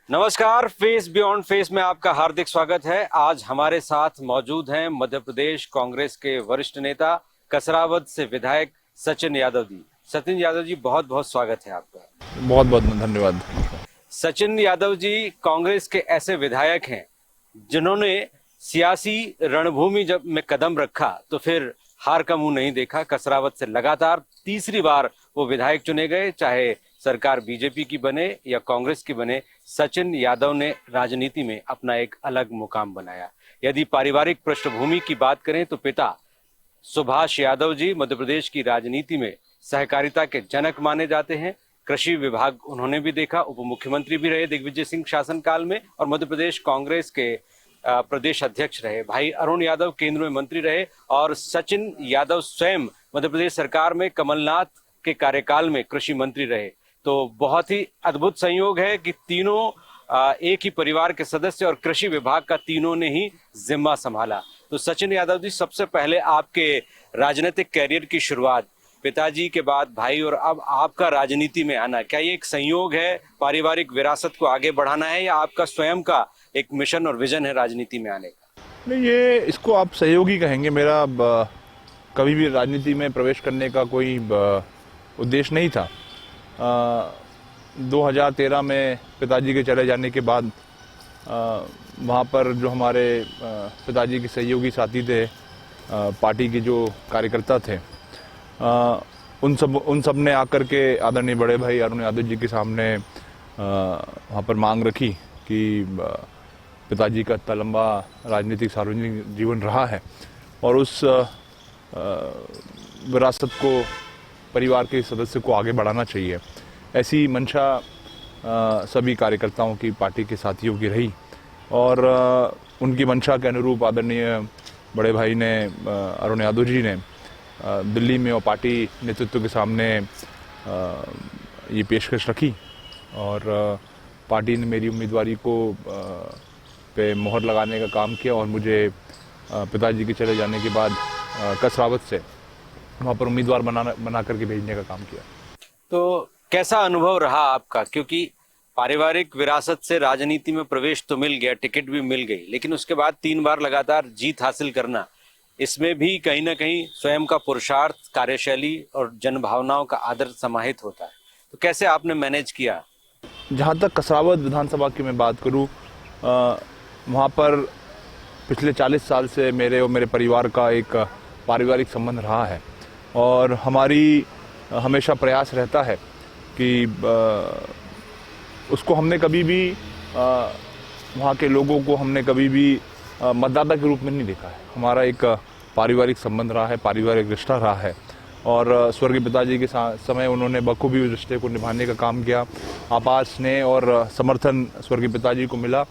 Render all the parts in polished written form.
नमस्कार, face beyond face में आपका हार्दिक स्वागत है। आज हमारे साथ मौजूद हैं मध्य प्रदेश कांग्रेस के वरिष्ठ नेता कसरावद से विधायक सचिन यादव जी। सचिन यादव जी, बहुत बहुत स्वागत है आपका। बहुत बहुत धन्यवाद। सचिन यादव जी कांग्रेस के ऐसे विधायक हैं जिन्होंने सियासी रणभूमि जब में कदम रखा तो फिर हार का मुंह नहीं देखा। कसरावद से लगातार तीसरी बार वो विधायक चुने गए, चाहे सरकार बीजेपी की बने या कांग्रेस की बने। सचिन यादव ने राजनीति में अपना एक अलग मुकाम बनाया। यदि पारिवारिक पृष्ठभूमि की बात करें तो पिता सुभाष यादव जी मध्य प्रदेश की राजनीति में सहकारिता के जनक माने जाते हैं। कृषि विभाग उन्होंने भी देखा, उप मुख्यमंत्री भी रहे दिग्विजय सिंह शासनकाल में, और मध्य प्रदेश कांग्रेस के प्रदेश अध्यक्ष रहे। भाई अरुण यादव केंद्र में मंत्री रहे, और सचिन यादव स्वयं मध्य प्रदेश सरकार में कमलनाथ के कार्यकाल में कृषि मंत्री रहे। तो बहुत ही अद्भुत संयोग है कि तीनों एक ही परिवार के सदस्य और कृषि विभाग का तीनों ने ही जिम्मा संभाला। तो सचिन यादव जी, सबसे पहले आपके राजनीतिक कैरियर की शुरुआत पिताजी के बाद भाई और अब आपका राजनीति में आना, क्या ये एक संयोग है, पारिवारिक विरासत को आगे बढ़ाना है, या आपका स्वयं का एक मिशन और विजन है राजनीति में आने का? नहीं, ये इसको आप सहयोगी कहेंगे। मेरा कभी भी राजनीति में प्रवेश करने का कोई उद्देश्य नहीं था। 2013 में पिताजी के चले जाने के बाद वहाँ पर जो हमारे पिताजी के सहयोगी साथी थे, पार्टी के जो कार्यकर्ता थे, उन सब ने आकर के आदरणीय बड़े भाई अरुण यादव जी के सामने वहाँ पर मांग रखी कि पिताजी का इतना लंबा राजनीतिक सार्वजनिक जीवन रहा है और उस विरासत को परिवार के सदस्य को आगे बढ़ाना चाहिए। ऐसी मंशा सभी कार्यकर्ताओं की, पार्टी के साथियों की रही, और उनकी मंशा के अनुरूप आदरणीय बड़े भाई ने, अरुण यादव जी ने, दिल्ली में और पार्टी नेतृत्व के सामने ये पेशकश रखी, और पार्टी ने मेरी उम्मीदवारी को पे मोहर लगाने का काम किया, और मुझे पिताजी के चले जाने के बाद कसरावद से वहाँ पर उम्मीदवार बना करके भेजने का काम किया। तो कैसा अनुभव रहा आपका? क्योंकि पारिवारिक विरासत से राजनीति में प्रवेश तो मिल गया, टिकट भी मिल गई, लेकिन उसके बाद 3 बार लगातार जीत हासिल करना, इसमें भी कहीं ना कहीं स्वयं का पुरुषार्थ, कार्यशैली और जनभावनाओं का आदर समाहित होता है। तो कैसे आपने मैनेज किया? जहाँ तक कसरावद विधानसभा की मैं बात करूँ, वहाँ पर पिछले 40 साल से मेरे और मेरे परिवार का एक पारिवारिक संबंध रहा है, और हमारी हमेशा प्रयास रहता है कि उसको हमने कभी भी, वहाँ के लोगों को हमने कभी भी मतदाता के रूप में नहीं देखा है। हमारा एक पारिवारिक संबंध रहा है, पारिवारिक रिश्ता रहा है, और स्वर्गीय पिताजी के समय उन्होंने बखूबी उस रिश्ते को निभाने का काम किया। आपार स्नेह और समर्थन स्वर्गीय पिताजी को मिला,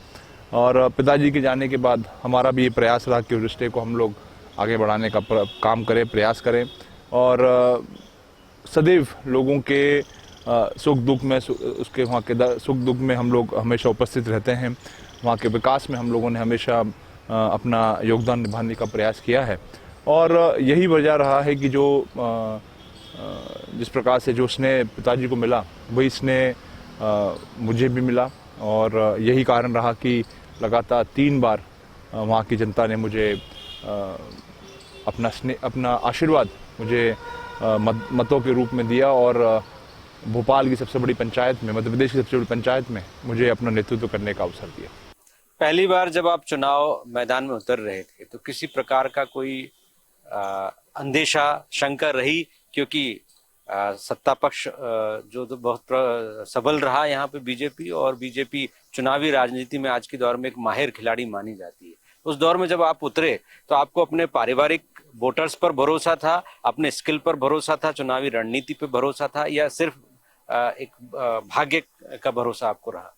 और पिताजी के जाने के बाद हमारा भी ये प्रयास रहा कि उस रिश्ते को हम लोग आगे बढ़ाने का काम करें, प्रयास करें, और सदैव लोगों के सुख दुख में, उसके वहाँ के सुख दुख में हम लोग हमेशा उपस्थित रहते हैं। वहाँ के विकास में हम लोगों ने हमेशा अपना योगदान निभाने का प्रयास किया है, और यही वजह रहा है कि जो जिस प्रकार से जो स्नेह पिताजी को मिला, वही स्नेह मुझे भी मिला, और यही कारण रहा कि लगातार 3 बार वहाँ की जनता ने मुझे अपना आशीर्वाद मुझे मतों के रूप में दिया, और भोपाल की सबसे बड़ी पंचायत में, मध्य प्रदेश की सबसे बड़ी पंचायत में मुझे अपना नेतृत्व करने का अवसर दिया। पहली बार जब आप चुनाव मैदान में उतर रहे थे तो किसी प्रकार का कोई अंदेशा, शंका रही? क्योंकि सत्ता पक्ष जो तो बहुत सबल रहा यहाँ पे बीजेपी, और बीजेपी चुनावी राजनीति में आज के दौर में एक माहिर खिलाड़ी मानी जाती है। उस दौर में जब आप उतरे तो आपको अपने पारिवारिक वोटर्स पर भरोसा था, अपने स्किल पर भरोसा था, चुनावी रणनीति पर भरोसा था, या सिर्फ एक भाग्य का भरोसा आपको रहा?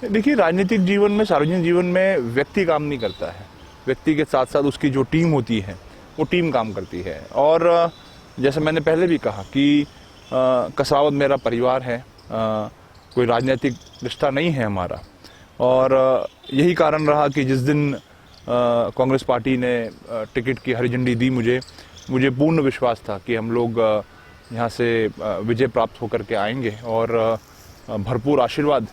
देखिए, राजनीतिक जीवन में, सार्वजनिक जीवन में व्यक्ति काम नहीं करता है। व्यक्ति के साथ साथ उसकी जो टीम होती है वो टीम काम करती है, और जैसे मैंने पहले भी कहा कि कसरावद मेरा परिवार है, कोई राजनीतिक रिश्ता नहीं है हमारा, और यही कारण रहा कि जिस दिन कांग्रेस पार्टी ने टिकट की हरी झंडी दी मुझे पूर्ण विश्वास था कि हम लोग यहाँ से विजय प्राप्त होकर के आएंगे, और भरपूर आशीर्वाद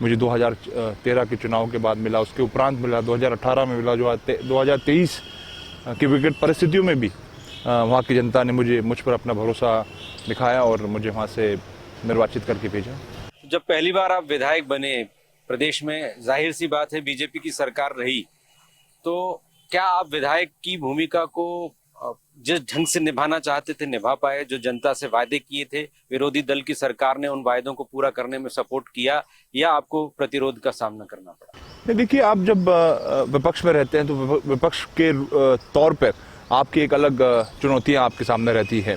मुझे 2013 के चुनाव के बाद मिला, उसके उपरांत मिला, 2018 में मिला, जो 2023 की विकट परिस्थितियों में भी वहाँ की जनता ने मुझ पर अपना भरोसा दिखाया और मुझे वहाँ से निर्वाचित करके भेजा। जब पहली बार आप विधायक बने, प्रदेश में जाहिर सी बात है बीजेपी की सरकार रही, तो क्या आप विधायक की भूमिका को जिस ढंग से निभाना चाहते थे निभा पाए? जो जनता से वायदे किए थे, विरोधी दल की सरकार ने उन वायदों को पूरा करने में सपोर्ट किया या आपको प्रतिरोध का सामना करना पड़ा? नहीं, देखिए, आप जब विपक्ष में रहते हैं तो विपक्ष के तौर पर आपकी एक अलग चुनौतियां आपके सामने रहती है।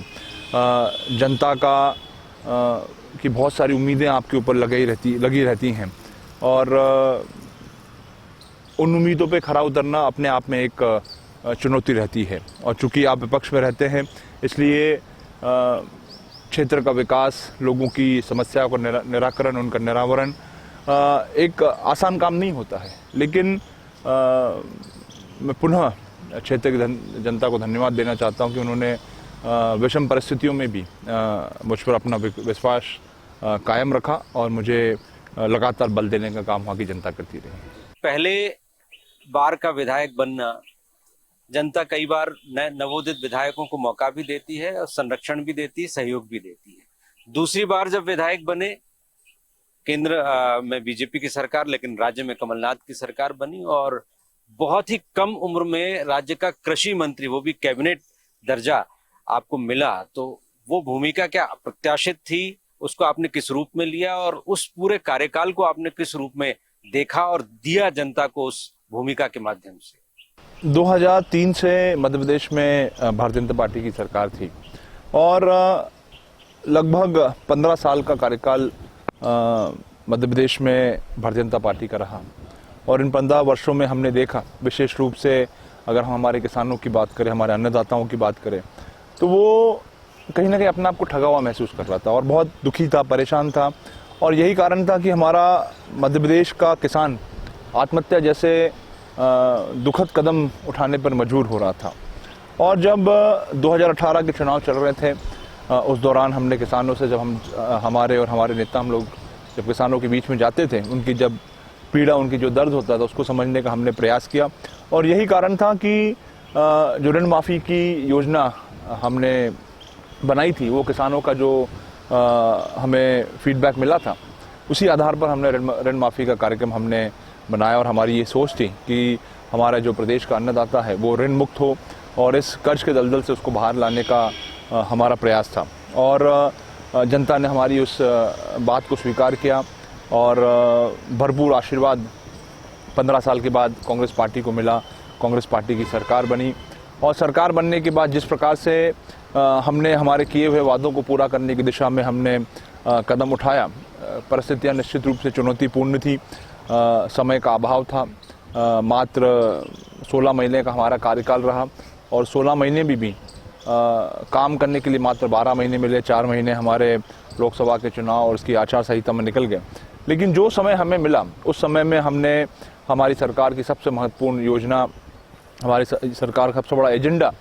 जनता की बहुत सारी उम्मीदें आपके ऊपर लगी रहती हैं और उन उम्मीदों पे खरा उतरना अपने आप में एक चुनौती रहती है। और चूंकि आप विपक्ष में रहते हैं, इसलिए क्षेत्र का विकास, लोगों की समस्याओं का निराकरण, उनका निरावरण एक आसान काम नहीं होता है। लेकिन मैं पुनः क्षेत्र की जनता को धन्यवाद देना चाहता हूं कि उन्होंने विषम परिस्थितियों में भी मुझ पर अपना विश्वास कायम रखा और मुझे लगातार बल देने का काम वहाँ की जनता करती रही। पहले बार का विधायक बनना, जनता कई बार नवोदित विधायकों को मौका भी देती है और संरक्षण भी देती है, सहयोग भी देती है। दूसरी बार जब विधायक बने, केंद्र में बीजेपी की सरकार, लेकिन राज्य में कमलनाथ की सरकार बनी और बहुत ही कम उम्र में राज्य का कृषि मंत्री, वो भी कैबिनेट दर्जा आपको मिला, तो वो भूमिका क्या अप्रत्याशित थी? उसको आपने किस रूप में लिया और उस पूरे कार्यकाल को आपने किस रूप में देखा और दिया जनता को उस भूमिका के माध्यम से? 2003 से मध्य प्रदेश में भारतीय जनता पार्टी की सरकार थी और लगभग 15 साल का कार्यकाल मध्य प्रदेश में भारतीय जनता पार्टी का रहा। और इन 15 वर्षों में हमने देखा, विशेष रूप से अगर हम हमारे किसानों की बात करें, हमारे अन्नदाताओं की बात करें, तो वो कहीं ना कहीं अपने आप को ठगा हुआ महसूस कर रहा था और बहुत दुखी था, परेशान था। और यही कारण था कि हमारा मध्य प्रदेश का किसान आत्महत्या जैसे दुखद कदम उठाने पर मजबूर हो रहा था। और जब 2018 के चुनाव चल रहे थे, उस दौरान हमने किसानों से, जब हमारे और हमारे नेता, हम लोग जब किसानों के बीच में जाते थे, उनकी जब पीड़ा, उनकी जो दर्द होता था, उसको समझने का हमने प्रयास किया। और यही कारण था कि जो ऋण माफ़ी की योजना हमने बनाई थी, वो किसानों का जो हमें फीडबैक मिला था, उसी आधार पर हमने ऋण माफ़ी का कार्यक्रम हमने बनाया। और हमारी ये सोच थी कि हमारा जो प्रदेश का अन्नदाता है वो ऋण मुक्त हो और इस कर्ज के दलदल से उसको बाहर लाने का हमारा प्रयास था। और जनता ने हमारी उस बात को स्वीकार किया और भरपूर आशीर्वाद 15 साल के बाद कांग्रेस पार्टी को मिला। कांग्रेस पार्टी की सरकार बनी और सरकार बनने के बाद जिस प्रकार से हमने हमारे किए हुए वादों को पूरा करने की दिशा में हमने कदम उठाया, परिस्थितियां निश्चित रूप से चुनौतीपूर्ण थी, समय का अभाव था। मात्र 16 महीने का हमारा कार्यकाल रहा और 16 महीने भी काम करने के लिए मात्र 12 महीने मिले। 4 महीने हमारे लोकसभा के चुनाव और उसकी आचार संहिता में निकल गए। लेकिन जो समय हमें मिला, उस समय में हमने हमारी सरकार की सबसे महत्वपूर्ण योजना, हमारी सरकार का सबसे बड़ा एजेंडा,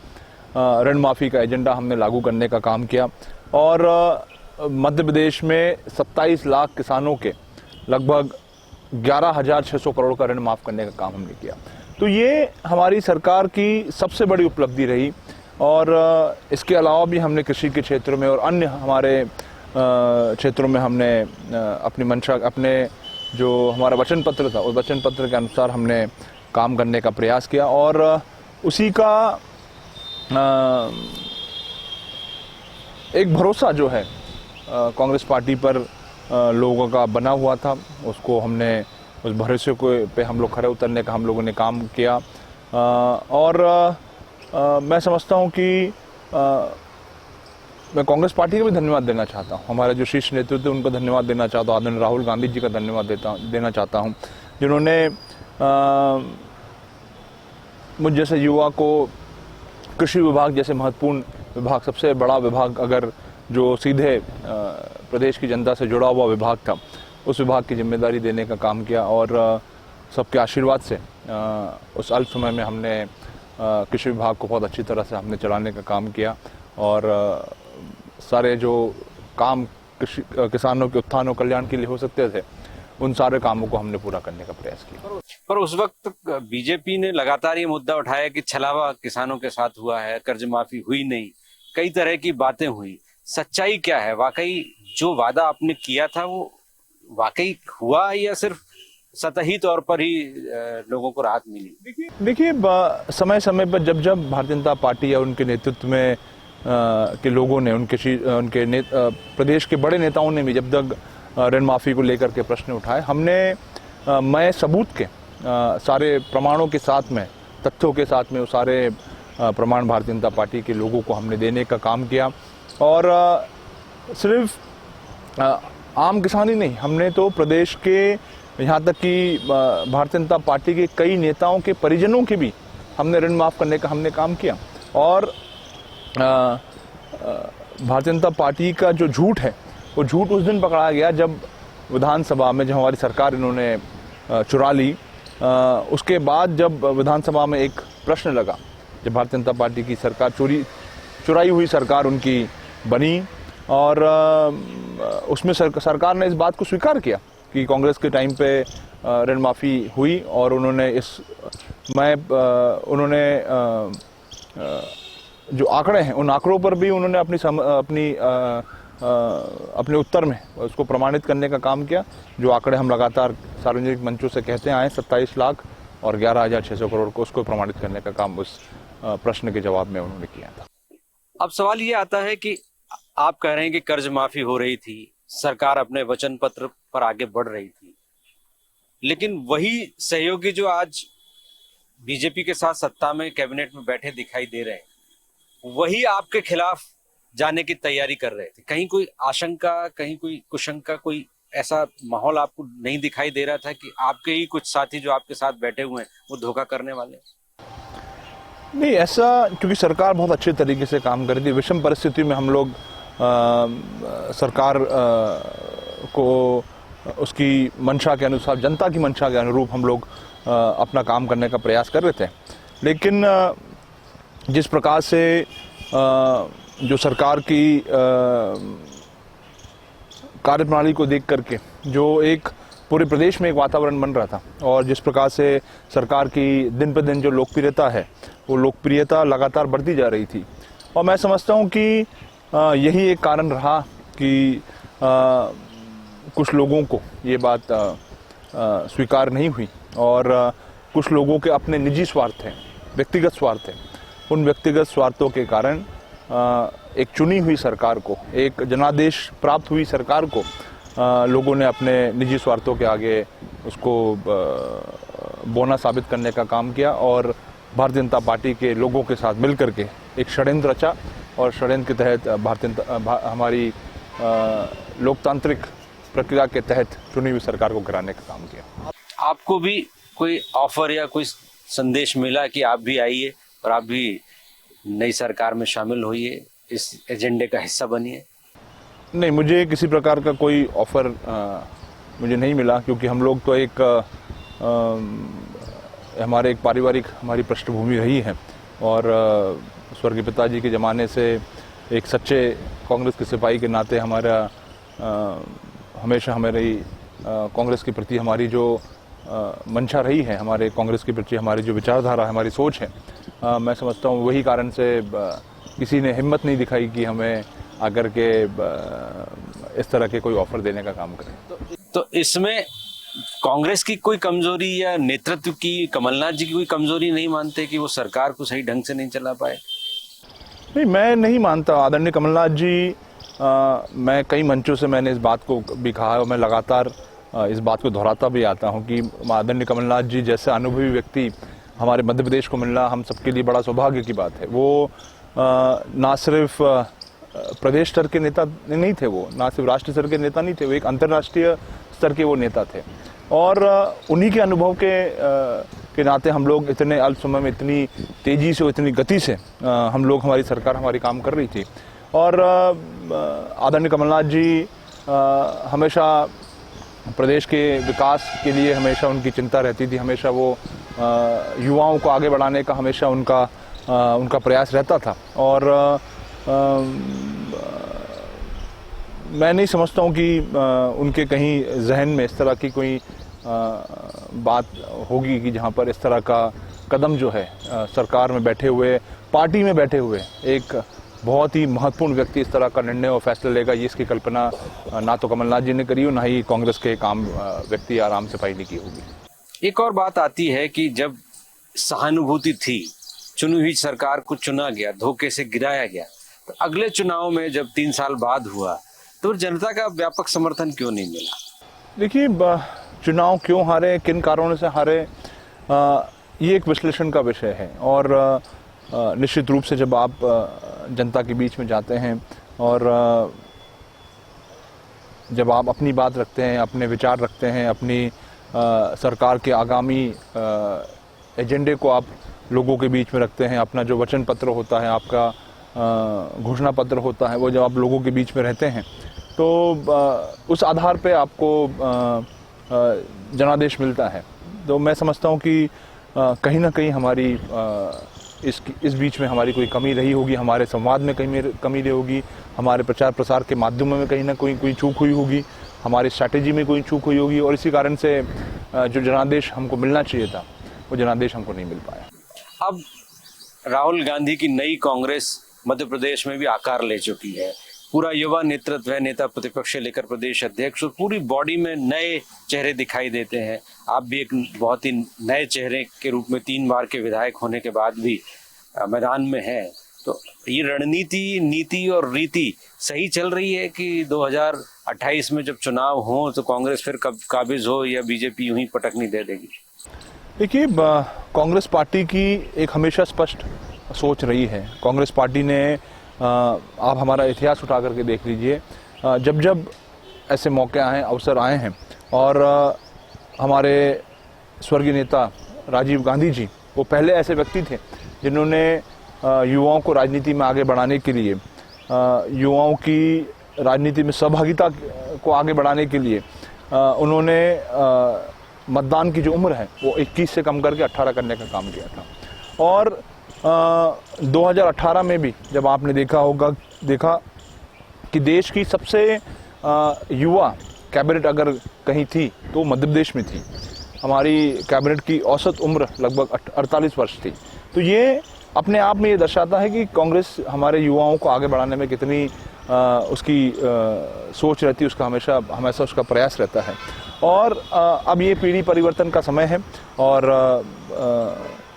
ऋण माफ़ी का एजेंडा हमने लागू करने का काम किया। और मध्य प्रदेश में 27 लाख किसानों के लगभग 11,600 करोड़ का ऋण माफ़ करने का काम हमने किया। तो ये हमारी सरकार की सबसे बड़ी उपलब्धि रही। और इसके अलावा भी हमने कृषि के क्षेत्र में और अन्य हमारे क्षेत्रों में हमने अपनी मंशा, अपने जो हमारा वचन पत्र था, उस वचन पत्र के अनुसार हमने काम करने का प्रयास किया। और उसी का एक भरोसा जो है कांग्रेस पार्टी पर लोगों का बना हुआ था, उसको हमने, उस भरोसे को पे हम लोग खरे उतरने का हम लोगों ने काम किया। और मैं समझता हूँ कि मैं कांग्रेस पार्टी को भी धन्यवाद देना चाहता हूँ, हमारे जो शीर्ष नेतृत्व उनको धन्यवाद देना चाहता हूँ, आदरणीय राहुल गांधी जी का धन्यवाद देना चाहता हूँ, जिन्होंने मुझ जैसे युवा को कृषि विभाग जैसे महत्वपूर्ण विभाग, सबसे बड़ा विभाग, अगर जो सीधे प्रदेश की जनता से जुड़ा हुआ विभाग था, उस विभाग की जिम्मेदारी देने का काम किया। और सबके आशीर्वाद से उस अल्प समय में हमने कृषि विभाग को बहुत अच्छी तरह से हमने चलाने का काम किया। और सारे जो काम किसानों के उत्थान और कल्याण के लिए हो सकते थे, उन सारे कामों को हमने पूरा करने का प्रयास किया। पर उस वक्त बीजेपी ने लगातार ये मुद्दा उठाया कि छलावा किसानों के साथ हुआ है, कर्ज माफी हुई नहीं, कई तरह की बातें हुई। सच्चाई क्या है? वाकई जो वादा आपने किया था वो वाकई हुआ या सिर्फ सतही तौर पर ही लोगों को राहत मिली? देखिए, समय समय पर जब जब भारतीय जनता पार्टी या उनके नेतृत्व में के लोगों ने उनके प्रदेश के बड़े नेताओं ने भी जब तक ऋण माफी को लेकर के प्रश्न उठाए, हमने मैं सबूत के सारे प्रमाणों के साथ में, तथ्यों के साथ में वो सारे प्रमाण भारतीय जनता पार्टी के लोगों को हमने देने का काम किया। और सिर्फ आम किसान ही नहीं, हमने तो प्रदेश के, यहाँ तक कि भारतीय जनता पार्टी के कई नेताओं के परिजनों के भी हमने ऋण माफ़ करने का हमने काम किया। और भारतीय जनता पार्टी का जो झूठ है वो झूठ उस दिन पकड़ा गया जब विधानसभा में, जब हमारी सरकार इन्होंने चुरा ली, उसके बाद जब विधानसभा में एक प्रश्न लगा, जब भारतीय जनता पार्टी की सरकार चुराई हुई सरकार उनकी बनी, और उसमें सरकार ने इस बात को स्वीकार किया कि कांग्रेस के टाइम पे ऋण माफ़ी हुई, और उन्होंने जो आंकड़े हैं उन आंकड़ों पर भी उन्होंने अपने उत्तर में उसको प्रमाणित करने का काम किया। जो आंकड़े हम लगातार सार्वजनिक मंचों से कहते आए, 27 लाख और 11,600 करोड़ को, उसको प्रमाणित करने का काम उस प्रश्न के जवाब में उन्होंने किया था। अब सवाल ये आता है कि आप कह रहे हैं कि कर्ज माफी हो रही थी, सरकार अपने वचन पत्र पर आगे बढ़ रही थी, लेकिन वही सहयोगी जो आज बीजेपी के साथ सत्ता में कैबिनेट में बैठे दिखाई दे रहे हैं, वही आपके खिलाफ जाने की तैयारी कर रहे थे। कहीं कोई आशंका, कहीं कोई कुशंका, कोई ऐसा माहौल आपको नहीं दिखाई दे रहा था कि आपके ही कुछ साथी जो आपके साथ बैठे हुए हैं वो धोखा करने वाले? नहीं, ऐसा, क्योंकि सरकार बहुत अच्छे तरीके से काम कर रही थी। विषम परिस्थिति में हम लोग सरकार को उसकी मंशा के अनुसार, जनता की मंशा के अनुरूप हम लोग अपना काम करने का प्रयास कर रहे थे। लेकिन जिस प्रकार से जो सरकार की कार्यप्रणाली को देख करके जो एक पूरे प्रदेश में एक वातावरण बन रहा था, और जिस प्रकार से सरकार की दिन पर दिन जो लोकप्रियता है, वो लोकप्रियता लगातार बढ़ती जा रही थी। और मैं समझता हूँ कि यही एक कारण रहा कि कुछ लोगों को ये बात स्वीकार नहीं हुई, और कुछ लोगों के अपने निजी स्वार्थ हैं, व्यक्तिगत स्वार्थ हैं। उन व्यक्तिगत स्वार्थों के कारण एक चुनी हुई सरकार को, एक जनादेश प्राप्त हुई सरकार को लोगों ने अपने निजी स्वार्थों के आगे उसको बोना साबित करने का काम किया, और भारतीय जनता पार्टी के लोगों के साथ मिलकर के एक षड्यंत्र रचा, और षड्यंत्र के तहत हमारी लोकतांत्रिक प्रक्रिया के तहत चुनी हुई सरकार को गिराने का काम किया। आपको भी कोई ऑफर या कोई संदेश मिला कि आप भी आइए और आप भी नई सरकार में शामिल होइए, इस एजेंडे का हिस्सा बनिए? नहीं, मुझे किसी प्रकार का कोई ऑफर मुझे नहीं मिला, क्योंकि हम लोग तो एक हमारे एक पारिवारिक हमारी पृष्ठभूमि रही है, और स्वर्गीय पिताजी के ज़माने से एक सच्चे कांग्रेस के सिपाही के नाते हमारा हमेशा हमारी कांग्रेस के प्रति हमारी जो मंशा रही है, हमारे कांग्रेस के प्रति हमारी जो विचारधारा है, हमारी सोच है, मैं समझता हूँ वही कारण से किसी ने हिम्मत नहीं दिखाई कि हमें आकर के इस तरह के कोई ऑफर देने का काम करें। तो इसमें कांग्रेस की कोई कमजोरी या नेतृत्व की, कमलनाथ जी की कोई कमजोरी नहीं मानते कि वो सरकार को सही ढंग से नहीं चला पाए? नहीं, मैं नहीं मानता। आदरणीय कमलनाथ जी, मैं कई मंचों से मैंने इस बात को भी कहा है, और मैं लगातार इस बात को दोहराता भी आता हूं कि आदरणीय कमलनाथ जी जैसे अनुभवी व्यक्ति हमारे मध्य प्रदेश को मिलना हम सबके लिए बड़ा सौभाग्य की बात है। वो ना सिर्फ प्रदेश स्तर के नेता नहीं थे, वो ना सिर्फ राष्ट्रीय स्तर के नेता नहीं थे, वो एक अंतर्राष्ट्रीय स्तर के वो नेता थे। और उन्हीं के अनुभव के नाते हम लोग इतने अल्प समय में इतनी तेज़ी से, इतनी गति से हम लोग, हमारी सरकार हमारी काम कर रही थी। और आदरणीय कमलनाथ जी हमेशा प्रदेश के विकास के लिए हमेशा उनकी चिंता रहती थी, हमेशा वो युवाओं को आगे बढ़ाने का हमेशा उनका प्रयास रहता था। और मैं नहीं समझता हूँ कि उनके कहीं जहन में इस तरह की कोई बात होगी कि जहाँ पर इस तरह का कदम जो है सरकार में बैठे हुए, पार्टी में बैठे हुए एक बहुत ही महत्वपूर्ण व्यक्ति इस तरह का निर्णय और फैसला लेगा, ये इसकी कल्पना ना तो कमलनाथ जी ने करी हो, ना ही कांग्रेस के एक आम व्यक्ति आराम से की होगी। एक और बात आती है कि जब सहानुभूति थी, चुनी हुई सरकार को चुना गया, धोखे से गिराया गया, तो अगले चुनाव में जब 3 साल बाद हुआ तो जनता का व्यापक समर्थन क्यों नहीं मिला? देखिए, चुनाव क्यों हारे, किन कारणों से हारे, ये एक विश्लेषण का विषय है। और निश्चित रूप से जब आप जनता के बीच में जाते हैं और जब आप अपनी बात रखते हैं, अपने विचार रखते हैं, अपनी सरकार के आगामी एजेंडे को आप लोगों के बीच में रखते हैं, अपना जो वचन पत्र होता है, आपका घोषणा पत्र होता है, वो जब आप लोगों के बीच में रहते हैं तो उस आधार पे आपको जनादेश मिलता है। तो मैं समझता हूँ कि कहीं ना कहीं हमारी इस बीच में हमारी कोई कमी रही होगी, हमारे संवाद में कहीं कमी रही होगी, हमारे प्रचार प्रसार के माध्यमों में कहीं ना कोई चूक हुई होगी, हमारी स्ट्रैटेजी में कोई चूक हुई होगी, और इसी कारण से जो जनादेश हमको मिलना चाहिए था वो जनादेश हमको नहीं मिल पाया। अब राहुल गांधी की नई कांग्रेस मध्य प्रदेश में भी आकार ले चुकी है, पूरा युवा नेतृत्व है, नेता प्रतिपक्ष से लेकर प्रदेश अध्यक्ष, और पूरी बॉडी में नए चेहरे दिखाई देते हैं। आप भी एक बहुत ही नए चेहरे के रूप में 3 बार के विधायक होने के बाद भी मैदान में हैं। तो ये रणनीति, नीति और रीति सही चल रही है कि 2028 में जब चुनाव हो तो कांग्रेस फिर कब काबिज हो या बीजेपी यूं ही पटकनी दे देगी? देखिए, कांग्रेस पार्टी की एक हमेशा स्पष्ट सोच रही है। कांग्रेस पार्टी ने, आप हमारा इतिहास उठा करके देख लीजिए, जब जब ऐसे मौके आए, अवसर आए हैं, और हमारे स्वर्गीय नेता राजीव गांधी जी वो पहले ऐसे व्यक्ति थे जिन्होंने युवाओं को राजनीति में आगे बढ़ाने के लिए, युवाओं की राजनीति में सहभागिता को आगे बढ़ाने के लिए उन्होंने मतदान की जो उम्र है वो 21 से कम करके 18 करने का काम किया था। और 2018 में भी जब आपने देखा कि देश की सबसे युवा कैबिनेट अगर कहीं थी तो मध्य प्रदेश में थी। हमारी कैबिनेट की औसत उम्र लगभग 48 वर्ष थी। तो ये अपने आप में ये दर्शाता है कि कांग्रेस हमारे युवाओं को आगे बढ़ाने में कितनी उसकी सोच रहती है, उसका हमेशा उसका प्रयास रहता है। और अब ये पीढ़ी परिवर्तन का समय है और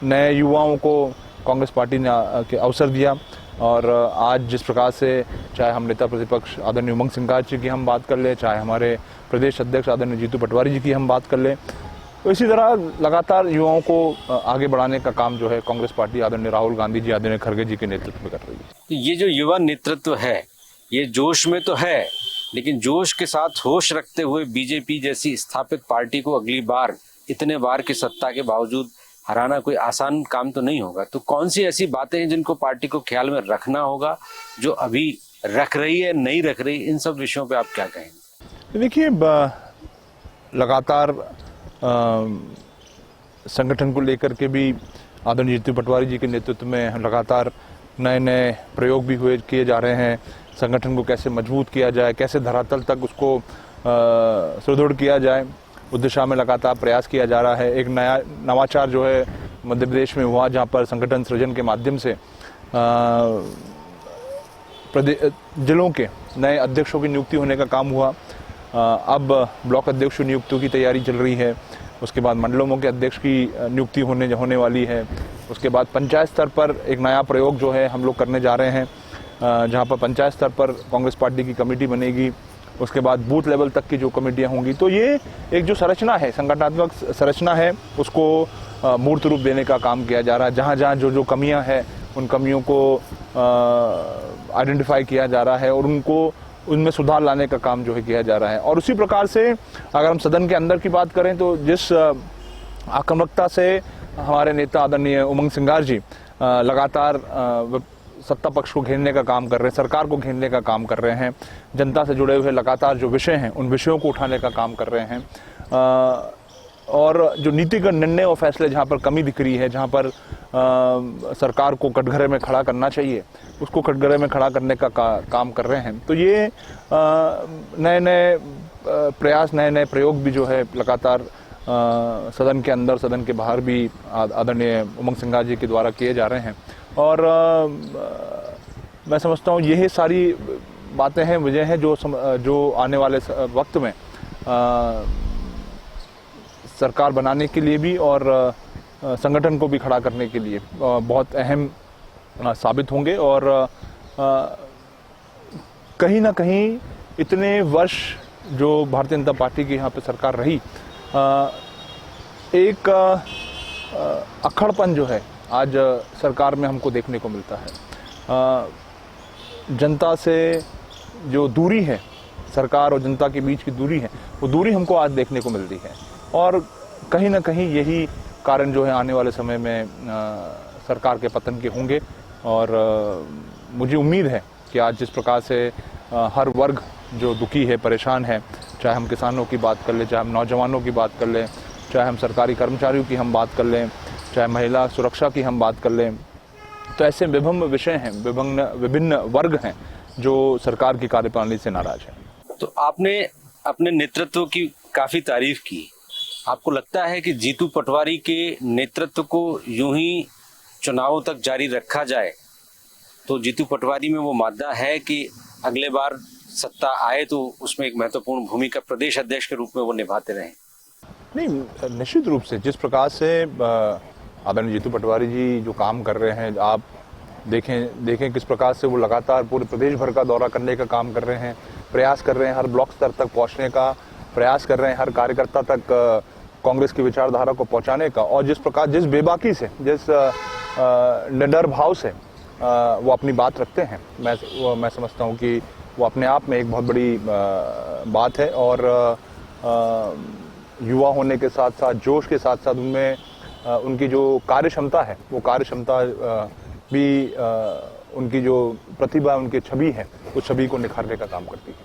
नए युवाओं को कांग्रेस पार्टी ने के अवसर दिया। और आज जिस प्रकार से, चाहे हम नेता प्रतिपक्ष आदरणीय उमंग सिंघार जी की हम बात कर ले, चाहे हमारे प्रदेश अध्यक्ष आदरणीय जीतू पटवारी जी की हम बात कर ले, तो इसी तरह लगातार युवाओं को आगे बढ़ाने का काम जो है कांग्रेस पार्टी आदरणीय राहुल गांधी जी, आदरणीय खड़गे जी के नेतृत्व में कर रही है। ये जो युवा नेतृत्व है ये जोश में तो है, लेकिन जोश के साथ होश रखते हुए बीजेपी जैसी स्थापित पार्टी को अगली बार इतने बार की सत्ता के बावजूद हराना कोई आसान काम तो नहीं होगा। तो कौन सी ऐसी बातें हैं जिनको पार्टी को ख्याल में रखना होगा, जो अभी रख रही है, नहीं रख रही, इन सब विषयों पे आप क्या कहेंगे? देखिए, लगातार संगठन को लेकर के भी आदरणीय जीतू पटवारी जी के नेतृत्व में लगातार नए प्रयोग भी किए जा रहे हैं। संगठन को कैसे मजबूत किया जाए, कैसे धरातल तक उसको सुदृढ़ किया जाए, उस दिशा में लगातार प्रयास किया जा रहा है। एक नया नवाचार जो है मध्य प्रदेश में हुआ, जहाँ पर संगठन सृजन के माध्यम से जिलों के नए अध्यक्षों की नियुक्ति होने का काम हुआ। अब ब्लॉक अध्यक्षों नियुक्तियों की तैयारी चल रही है। उसके बाद मंडलों के अध्यक्ष की नियुक्ति होने वाली है। उसके बाद पंचायत स्तर पर एक नया प्रयोग जो है हम लोग करने जा रहे हैं, जहाँ पर पंचायत स्तर पर कांग्रेस पार्टी की कमेटी बनेगी। उसके बाद बूथ लेवल तक की जो कमेटियाँ होंगी। तो ये एक जो संरचना है, संगठनात्मक संरचना है, उसको मूर्त रूप देने का काम किया जा रहा है। जहाँ जहाँ जो कमियाँ हैं उन कमियों को आइडेंटिफाई किया जा रहा है और उनमें सुधार लाने का काम जो है किया जा रहा है। और उसी प्रकार से अगर हम सदन के अंदर की बात करें तो जिस आक्रामकता से हमारे नेता आदरणीय उमंग सिंघार जी लगातार सत्ता पक्ष को घेरने का काम कर रहे हैं, सरकार को घेरने का काम कर रहे हैं, जनता से जुड़े हुए लगातार जो विषय हैं उन विषयों को उठाने का काम कर रहे हैं, और जो नीतिगत निर्णय और फैसले जहाँ पर कमी दिख रही है, जहाँ पर सरकार को कटघरे में खड़ा करना चाहिए, उसको कटघरे में खड़ा करने का काम कर रहे हैं। तो ये नए नए प्रयास, नए नए प्रयोग भी जो है लगातार सदन के अंदर, सदन के बाहर भी आदरणीय उमंग सिंघार जी के द्वारा किए जा रहे हैं। और मैं समझता हूँ यही सारी बातें हैं, वजह हैं जो आने वाले वक्त में सरकार बनाने के लिए भी और संगठन को भी खड़ा करने के लिए बहुत अहम साबित होंगे। और कहीं ना कहीं इतने वर्ष जो भारतीय जनता पार्टी की यहाँ पे सरकार रही, एक अक्खड़पन जो है आज सरकार में हमको देखने को मिलता है। जनता से जो दूरी है, सरकार और जनता के बीच की दूरी है, वो दूरी हमको आज देखने को मिलती है। और कहीं ना कहीं यही कारण जो है आने वाले समय में सरकार के पतन के होंगे। और मुझे उम्मीद है कि आज जिस प्रकार से हर वर्ग जो दुखी है, परेशान है, चाहे हम किसानों की बात कर लें, चाहे हम नौजवानों की बात कर लें, चाहे हम सरकारी कर्मचारियों की हम बात कर लें, चाहे महिला सुरक्षा की हम बात कर लें, तो ऐसे विभिन्न विषय हैं, विभिन्न वर्ग हैं जो सरकार की कार्यप्रणाली से नाराज हैं। तो आपने अपने नेतृत्व की काफी तारीफ की। आपको लगता है कि जीतू पटवारी के नेतृत्व को यूं ही चुनावों तक जारी रखा जाए तो जीतू पटवारी में वो मादा है कि अगले बार सत्ता आए तो उसमें एक महत्वपूर्ण भूमिका प्रदेश अध्यक्ष के रूप में वो निभाते रहें? नहीं, निश्चित रूप से जिस प्रकार से आदरणीय जीतू पटवारी जी जो काम कर रहे हैं, आप देखें किस प्रकार से वो लगातार पूरे प्रदेश भर का दौरा करने का काम कर रहे हैं, प्रयास कर रहे हैं, हर ब्लॉक स्तर तक पहुंचने का प्रयास कर रहे हैं, हर कार्यकर्ता तक कांग्रेस की विचारधारा को पहुंचाने का। और जिस प्रकार, जिस बेबाकी से, जिस निडर भाव से वो अपनी बात रखते हैं, मैं समझता हूं कि वो अपने आप में एक बहुत बड़ी बात है। और युवा होने के साथ साथ, जोश के साथ साथ उनमें उनकी जो कार्य क्षमता है, वो कार्य क्षमता भी उनकी जो प्रतिभा, उनकी छवि है, उस छवि को निखारने का काम करती है।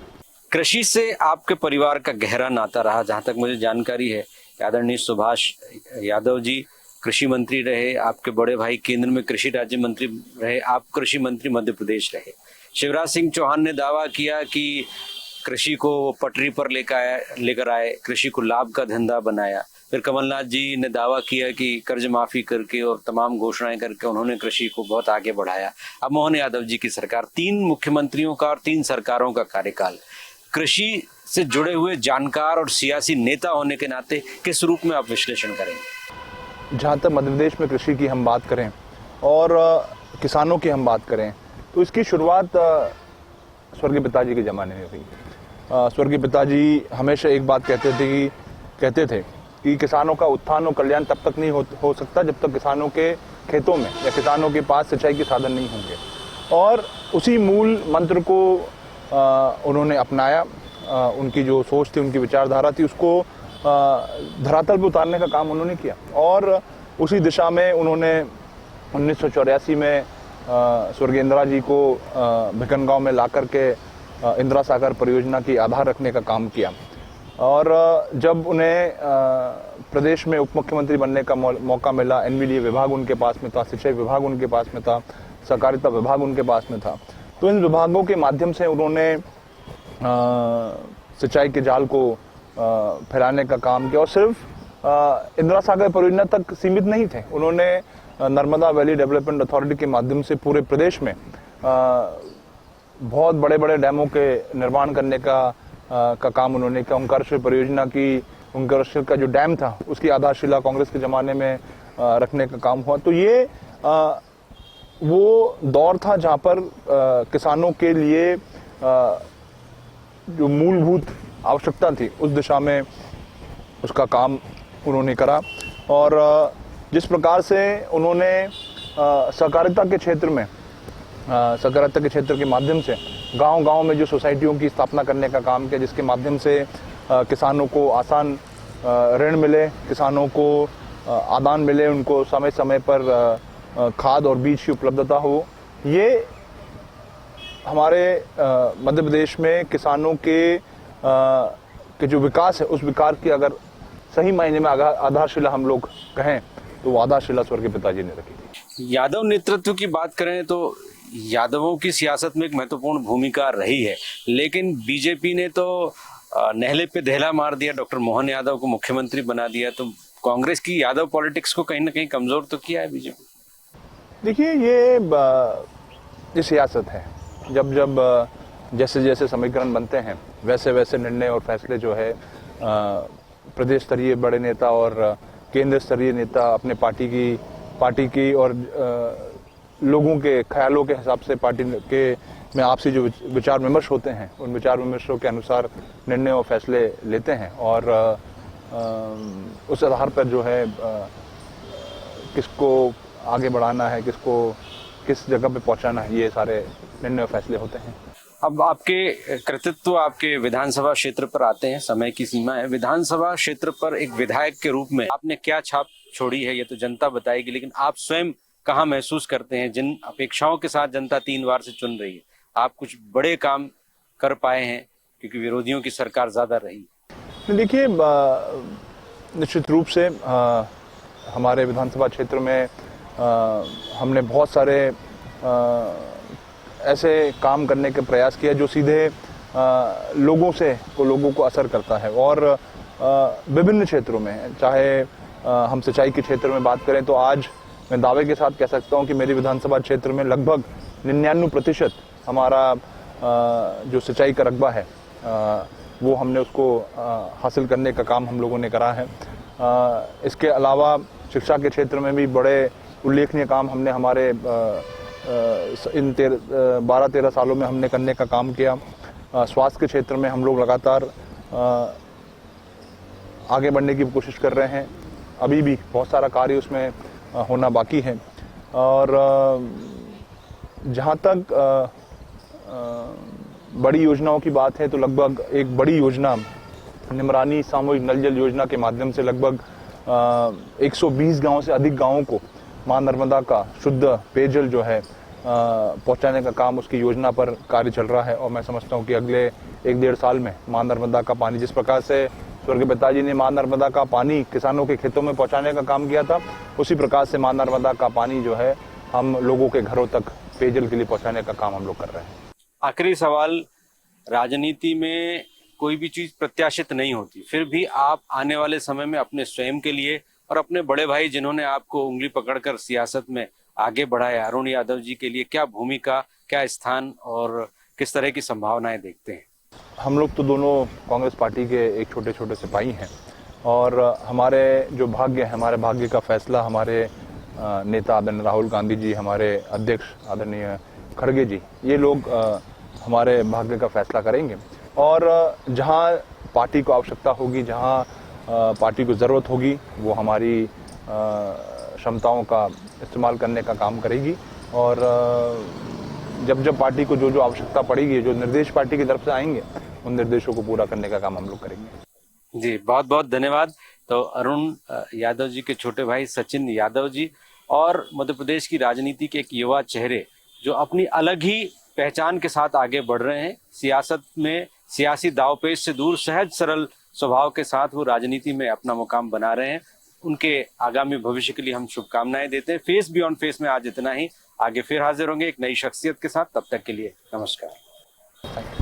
कृषि से आपके परिवार का गहरा नाता रहा। जहां तक मुझे जानकारी है, आदरणीय सुभाष यादव जी कृषि मंत्री रहे, आपके बड़े भाई केंद्र में कृषि राज्य मंत्री रहे, आप कृषि मंत्री मध्य प्रदेश रहे। शिवराज सिंह चौहान ने दावा किया कि कृषि को पटरी पर लेकर आए, कृषि को लाभ का धंधा बनाया। फिर कमलनाथ जी ने दावा किया कि कर्ज माफी करके और तमाम घोषणाएं करके उन्होंने कृषि को बहुत आगे बढ़ाया। अब मोहन यादव जी की सरकार, 3 मुख्यमंत्रियों का और 3 सरकारों का कार्यकाल, कृषि से जुड़े हुए जानकार और सियासी नेता होने के नाते किस रूप में आप विश्लेषण करेंगे? जहाँ तक मध्य प्रदेश में कृषि की हम बात करें और किसानों की हम बात करें, तो इसकी शुरुआत स्वर्गीय पिताजी के ज़माने में हुई। स्वर्गीय पिताजी हमेशा एक बात कहते थे कि किसानों का उत्थान और कल्याण तब तक नहीं हो सकता जब तक किसानों के खेतों में या किसानों के पास सिंचाई के साधन नहीं होंगे। और उसी मूल मंत्र को उन्होंने अपनाया। उनकी जो सोच थी, उनकी विचारधारा थी, उसको धरातल पर उतारने का काम उन्होंने किया। और उसी दिशा में उन्होंने 1984 में स्वर्गीय इंदिरा जी को भिकनगांव में ला करके इंदिरा सागर परियोजना की आधार रखने का काम किया। और जब उन्हें प्रदेश में उप मुख्यमंत्री बनने का मौका मिला, एनवीडीए विभाग उनके पास में था, सिंचाई विभाग उनके पास में था, सहकारिता विभाग उनके पास में था, तो इन विभागों के माध्यम से उन्होंने सिंचाई के जाल को फैलाने का काम किया। और सिर्फ इंदिरा सागर परियोजना तक सीमित नहीं थे, उन्होंने नर्मदा वैली डेवलपमेंट अथॉरिटी के माध्यम से पूरे प्रदेश में बहुत बड़े बड़े डैमों के निर्माण करने का काम उन्होंने किया। ओंकारेश्वर परियोजना की, ओंकारेश्वर का जो डैम था, उसकी आधारशिला कांग्रेस के ज़माने में रखने का काम हुआ। तो ये वो दौर था जहाँ पर किसानों के लिए जो मूलभूत आवश्यकता थी, उस दिशा में उसका काम उन्होंने करा। और जिस प्रकार से उन्होंने सहकारिता के क्षेत्र के माध्यम से गांव-गांव में जो सोसाइटियों की स्थापना करने का काम किया, जिसके माध्यम से किसानों को आसान ऋण मिले, किसानों को आदान मिले, उनको समय समय पर खाद और बीज की उपलब्धता हो। ये हमारे मध्य प्रदेश में किसानों के जो विकास है, उस विकास की अगर सही मायने में आधारशिला हम लोग कहें तो वो आधारशिला स्वर्गीय पिताजी ने रखी थी। यादव नेतृत्व की बात करें तो यादवों की सियासत में एक महत्वपूर्ण भूमिका रही है, लेकिन बीजेपी ने तो नहले पे दहला मार दिया, डॉक्टर मोहन यादव को मुख्यमंत्री बना दिया। तो कांग्रेस की यादव पॉलिटिक्स को कहीं ना कहीं कमजोर तो किया है बीजेपी। देखिए ये सियासत है। जब जब जैसे जैसे समीकरण बनते हैं वैसे वैसे निर्णय और फैसले जो है प्रदेश स्तरीय बड़े नेता और केंद्र स्तरीय नेता अपने पार्टी की और लोगों के ख्यालों के हिसाब से पार्टी के में आपसी जो विचार विमर्श होते हैं उन विचार विमर्शों के अनुसार निर्णय और फैसले लेते हैं और उस आधार पर जो है किसको आगे बढ़ाना है, किसको किस जगह पे पहुंचाना है, ये सारे निर्णय और फैसले होते हैं। अब आपके कृतित्व आपके विधानसभा क्षेत्र पर आते हैं, समय की सीमा है। विधानसभा क्षेत्र पर एक विधायक के रूप में आपने क्या छाप छोड़ी है ये तो जनता बताएगी, लेकिन आप स्वयं कहाँ महसूस करते हैं जिन अपेक्षाओं के साथ जनता 3 बार से चुन रही है? आप कुछ बड़े काम कर पाए हैं क्योंकि विरोधियों की सरकार ज्यादा रही। देखिए निश्चित रूप से हमारे विधानसभा क्षेत्र में हमने बहुत सारे ऐसे काम करने के प्रयास किया जो सीधे लोगों को असर करता है और विभिन्न क्षेत्रों में, चाहे हम सिंचाई के क्षेत्र में बात करें तो आज मैं दावे के साथ कह सकता हूं कि मेरी विधानसभा क्षेत्र में लगभग 99% हमारा जो सिंचाई का रकबा है वो हमने उसको हासिल करने का काम हम लोगों ने करा है। इसके अलावा शिक्षा के क्षेत्र में भी बड़े उल्लेखनीय काम हमने हमारे इन 12-13 सालों में हमने करने का काम किया। स्वास्थ्य के क्षेत्र में हम लोग लगातार आगे बढ़ने की कोशिश कर रहे हैं। अभी भी बहुत सारा कार्य उसमें होना बाकी है और जहाँ तक बड़ी योजनाओं की बात है तो लगभग एक बड़ी योजना निमरानी सामूहिक नल जल योजना के माध्यम से लगभग 120 गांव से अधिक गांवों को मां नर्मदा का शुद्ध पेयजल जो है पहुंचाने का काम, उसकी योजना पर कार्य चल रहा है और मैं समझता हूं कि अगले 1-1.5 साल में मां नर्मदा का पानी, जिस प्रकार से स्वर्गीय पिताजी ने मां नर्मदा का पानी किसानों के खेतों में पहुंचाने का काम किया था, उसी प्रकार से मां नर्मदा का पानी जो है हम लोगों के घरों तक पेयजल के लिए पहुंचाने का काम हम लोग कर रहे हैं। आखिरी सवाल, राजनीति में कोई भी चीज प्रत्याशित नहीं होती, फिर भी आप आने वाले समय में अपने स्वयं के लिए और अपने बड़े भाई जिन्होंने आपको उंगली पकड़कर सियासत में आगे बढ़ाया, अरुण यादव जी के लिए क्या भूमिका, क्या स्थान और किस तरह की संभावनाएं देखते हैं? हम लोग तो दोनों कांग्रेस पार्टी के एक छोटे छोटे सिपाही हैं और हमारे जो भाग्य है, हमारे भाग्य का फैसला हमारे नेता आदरणीय राहुल गांधी जी, हमारे अध्यक्ष आदरणीय खड़गे जी, ये लोग हमारे भाग्य का फैसला करेंगे और जहां पार्टी को आवश्यकता होगी, जहां पार्टी को ज़रूरत होगी, वो हमारी क्षमताओं का इस्तेमाल करने का काम करेगी और जब जब पार्टी को जो जो आवश्यकता पड़ेगी, जो निर्देश पार्टी की तरफ से आएंगे, उन निर्देशों को पूरा करने का काम हम लोग करेंगे। जी, बहुत बहुत धन्यवाद। तो अरुण यादव जी के छोटे भाई सचिन यादव जी और मध्य प्रदेश की राजनीति के एक युवा चेहरे जो अपनी अलग ही पहचान के साथ आगे बढ़ रहे हैं, सियासत में सियासी दांवपेच से दूर सहज सरल स्वभाव के साथ वो राजनीति में अपना मुकाम बना रहे हैं। उनके आगामी भविष्य के लिए हम शुभकामनाएं देते हैं। फेस बियॉन्ड फेस में आज इतना ही। आगे फिर हाजिर होंगे एक नई शख्सियत के साथ, तब तक के लिए नमस्कार।